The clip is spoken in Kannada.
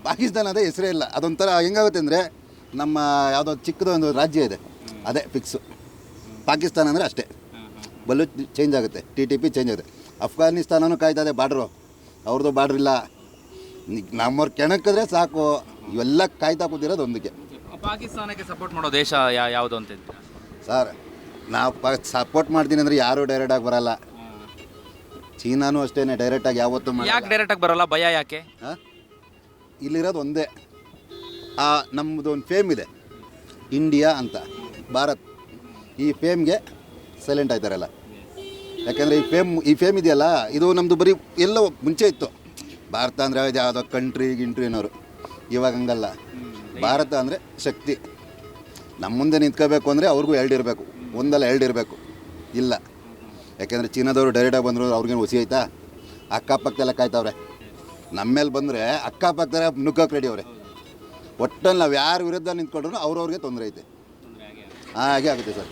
ಪಾಕಿಸ್ತಾನ ಅದೇ ಹೆಸರೇ ಇಲ್ಲ. ಅದೊಂಥರ ಹೆಂಗಾಗುತ್ತೆ ಅಂದರೆ ನಮ್ಮ ಯಾವುದೋ ಚಿಕ್ಕದೊಂದು ರಾಜ್ಯ ಇದೆ, ಅದೇ ಫಿಕ್ಸು. ಪಾಕಿಸ್ತಾನ ಅಂದರೆ ಅಷ್ಟೇ, ಬಲು ಚೇಂಜ್ ಆಗುತ್ತೆ, TTP ಚೇಂಜ್ ಆಗುತ್ತೆ. ಅಫ್ಘಾನಿಸ್ತಾನನೂ ಕಾಯ್ತದೆ ಬಾರ್ಡ್ರು, ಅವ್ರದ್ದು ಬಾರ್ಡ್ರ್ ಇಲ್ಲ. ನಮ್ಮವ್ರು ಕೆಣಕಿದ್ರೆ ಸಾಕು, ಇವೆಲ್ಲ ಕಾಯ್ತಾ ಕೂತಿರೋದು ಒಂದಕ್ಕೆ. ಪಾಕಿಸ್ತಾನಕ್ಕೆ ಸಪೋರ್ಟ್ ಮಾಡೋ ದೇಶ ಯಾವುದು ಅಂತಿದ್ದೆ ಸರ್? ನಾವು ಸಪೋರ್ಟ್ ಮಾಡ್ತೀನಿ ಅಂದರೆ ಯಾರೂ ಡೈರೆಕ್ಟಾಗಿ ಬರಲ್ಲ. ಚೀನಾನೂ ಅಷ್ಟೇ, ಡೈರೆಕ್ಟಾಗಿ ಯಾವತ್ತೂ ಯಾಕೆ ಡೈರೆಕ್ಟಾಗಿ ಬರಲ್ಲ, ಭಯ ಯಾಕೆ? ಇಲ್ಲಿರೋದು ಒಂದೇ, ನಮ್ಮದು ಒಂದು ಫೇಮ್ ಇದೆ ಇಂಡಿಯಾ ಅಂತ, ಭಾರತ್. ಈ ಫೇಮ್ಗೆ ಸೈಲೆಂಟ್ ಆಯ್ತಾರಲ್ಲ. ಯಾಕೆಂದರೆ ಈ ಫೇಮ್ ಇದೆಯಲ್ಲ, ಇದು ನಮ್ಮದು ಬರೀ ಎಲ್ಲೋ ಮುಂಚೆ ಇತ್ತು. ಭಾರತ ಅಂದರೆ ಯಾವುದೋ ಗಿಂಟ್ರಿ ಅನ್ನೋರು. ಇವಾಗ ಹಂಗಲ್ಲ, ಭಾರತ ಅಂದರೆ ಶಕ್ತಿ. ನಮ್ಮ ಮುಂದೆ ನಿಂತ್ಕೋಬೇಕು ಅಂದರೆ ಅವ್ರಿಗೂ ಎರಡಿರಬೇಕು, ಒಂದಲ್ಲ ಎರಡಿರಬೇಕು. ಇಲ್ಲ, ಯಾಕೆಂದರೆ ಚೀನಾದವರು ಡೈರೆಕ್ಟಾಗಿ ಬಂದರು, ಅವ್ರಿಗೇನು ಹುಸಿ ಆಯ್ತಾ? ಅಕ್ಕಪಕ್ಕದೆಲ್ಲ ಕಾಯ್ತವ್ರೆ. ನಮ್ಮ ಮೇಲೆ ಬಂದರೆ ಅಕ್ಕಪಕ್ಕದ ನುಗ್ಗಕ್ಕೆ ರೆಡಿ ಅವರೇ. ಒಟ್ಟಲ್ಲಿ ನಾವು ಯಾರ ವಿರುದ್ಧ ನಿಂತ್ಕೊಂಡ್ರು ಅವ್ರವ್ರಿಗೆ ತೊಂದರೆ ಐತೆ. ಹಾಗೆ ಆಗುತ್ತೆ ಸರ್.